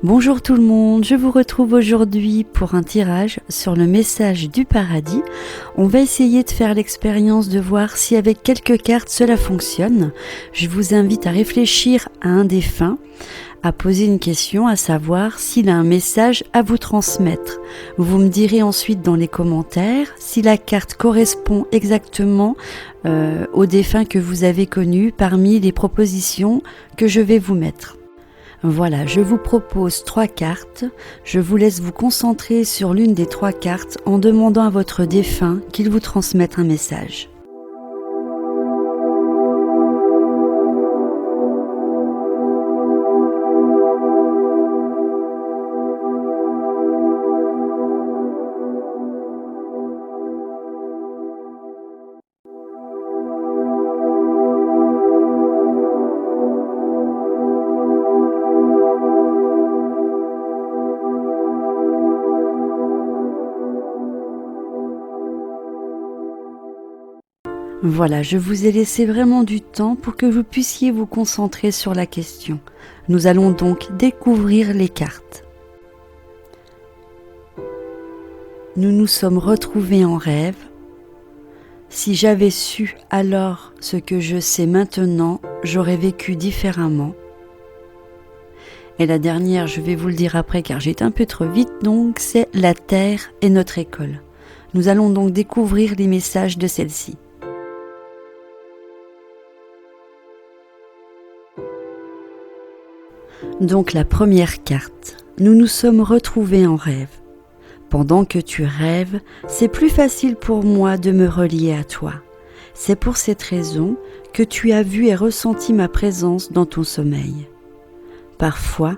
Bonjour tout le monde, je vous retrouve aujourd'hui pour un tirage sur le message du paradis. On va essayer de faire l'expérience de voir si avec quelques cartes cela fonctionne. Je vous invite à réfléchir à un défunt, à poser une question, à savoir s'il a un message à vous transmettre. Vous me direz ensuite dans les commentaires si la carte correspond exactement au défunt que vous avez connu parmi les propositions que je vais vous mettre. Voilà, je vous propose 3 cartes. Je vous laisse vous concentrer sur l'une des 3 cartes en demandant à votre défunt qu'il vous transmette un message. Voilà, je vous ai laissé vraiment du temps pour que vous puissiez vous concentrer sur la question. Nous allons donc découvrir les cartes. Nous nous sommes retrouvés en rêve. Si j'avais su alors ce que je sais maintenant, j'aurais vécu différemment. Et la dernière, je vais vous le dire après car j'ai été un peu trop vite, donc c'est la Terre et notre école. Nous allons donc découvrir les messages de celle-ci. Donc la première carte, nous nous sommes retrouvés en rêve. Pendant que tu rêves, c'est plus facile pour moi de me relier à toi. C'est pour cette raison que tu as vu et ressenti ma présence dans ton sommeil. Parfois,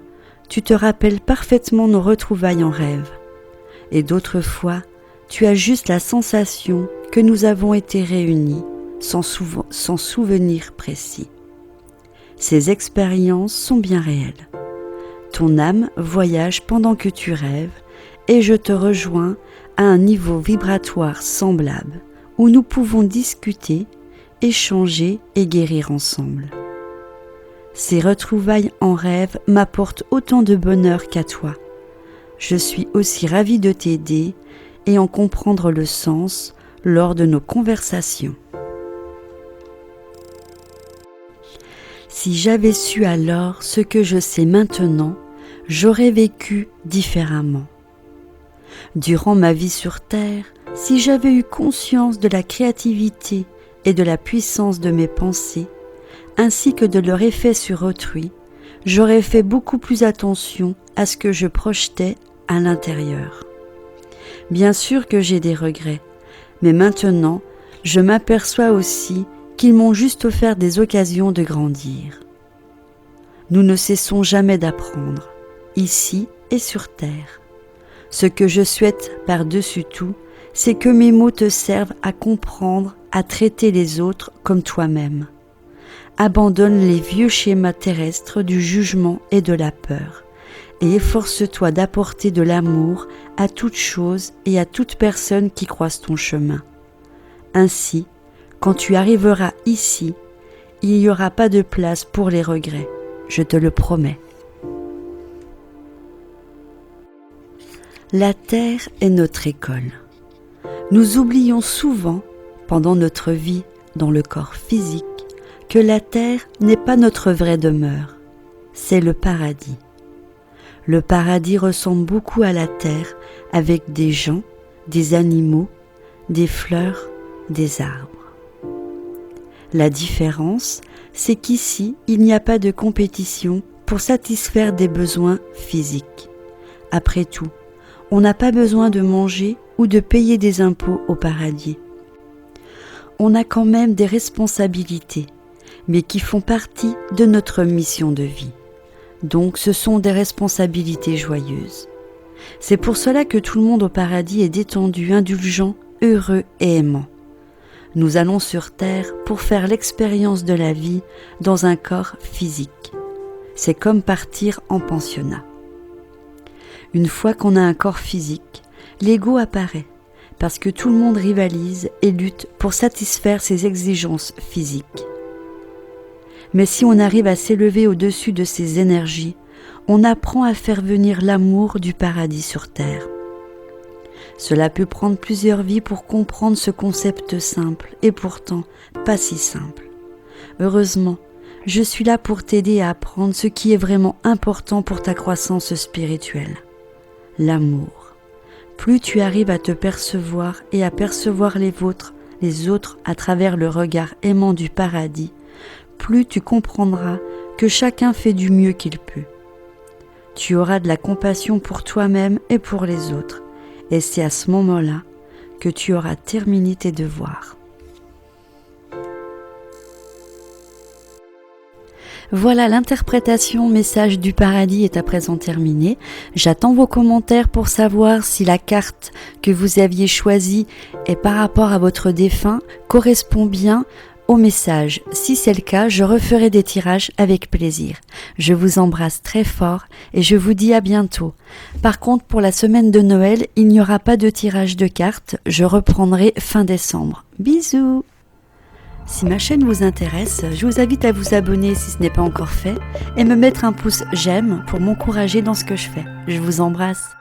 tu te rappelles parfaitement nos retrouvailles en rêve. Et d'autres fois, tu as juste la sensation que nous avons été réunis sans souvenir précis. Ces expériences sont bien réelles. Ton âme voyage pendant que tu rêves et je te rejoins à un niveau vibratoire semblable où nous pouvons discuter, échanger et guérir ensemble. Ces retrouvailles en rêve m'apportent autant de bonheur qu'à toi. Je suis aussi ravie de t'aider et en comprendre le sens lors de nos conversations. Si j'avais su alors ce que je sais maintenant, j'aurais vécu différemment. Durant ma vie sur Terre, si j'avais eu conscience de la créativité et de la puissance de mes pensées, ainsi que de leur effet sur autrui, j'aurais fait beaucoup plus attention à ce que je projetais à l'intérieur. Bien sûr que j'ai des regrets, mais maintenant, je m'aperçois aussi qu'ils m'ont juste offert des occasions de grandir. Nous ne cessons jamais d'apprendre, ici et sur Terre. Ce que je souhaite par-dessus tout, c'est que mes mots te servent à comprendre, à traiter les autres comme toi-même. Abandonne les vieux schémas terrestres du jugement et de la peur, et efforce-toi d'apporter de l'amour à toute chose et à toute personne qui croise ton chemin. Ainsi, quand tu arriveras ici, il n'y aura pas de place pour les regrets, je te le promets. La Terre est notre école. Nous oublions souvent, pendant notre vie dans le corps physique, que la Terre n'est pas notre vraie demeure, c'est le paradis. Le paradis ressemble beaucoup à la Terre, avec des gens, des animaux, des fleurs, des arbres. La différence, c'est qu'ici, il n'y a pas de compétition pour satisfaire des besoins physiques. Après tout, on n'a pas besoin de manger ou de payer des impôts au paradis. On a quand même des responsabilités, mais qui font partie de notre mission de vie. Donc ce sont des responsabilités joyeuses. C'est pour cela que tout le monde au paradis est détendu, indulgent, heureux et aimant. Nous allons sur Terre pour faire l'expérience de la vie dans un corps physique. C'est comme partir en pensionnat. Une fois qu'on a un corps physique, l'ego apparaît parce que tout le monde rivalise et lutte pour satisfaire ses exigences physiques. Mais si on arrive à s'élever au-dessus de ces énergies, on apprend à faire venir l'amour du paradis sur terre. Cela peut prendre plusieurs vies pour comprendre ce concept simple, et pourtant pas si simple. Heureusement, je suis là pour t'aider à apprendre ce qui est vraiment important pour ta croissance spirituelle. L'amour. Plus tu arrives à te percevoir et à percevoir les autres à travers le regard aimant du paradis, plus tu comprendras que chacun fait du mieux qu'il peut. Tu auras de la compassion pour toi-même et pour les autres, et c'est à ce moment-là que tu auras terminé tes devoirs. Voilà, l'interprétation message du paradis est à présent terminée. J'attends vos commentaires pour savoir si la carte que vous aviez choisie et par rapport à votre défunt correspond bien au message. Si c'est le cas, je referai des tirages avec plaisir. Je vous embrasse très fort et je vous dis à bientôt. Par contre, pour la semaine de Noël, il n'y aura pas de tirage de cartes. Je reprendrai fin décembre. Bisous! Si ma chaîne vous intéresse, je vous invite à vous abonner si ce n'est pas encore fait et me mettre un pouce j'aime pour m'encourager dans ce que je fais. Je vous embrasse.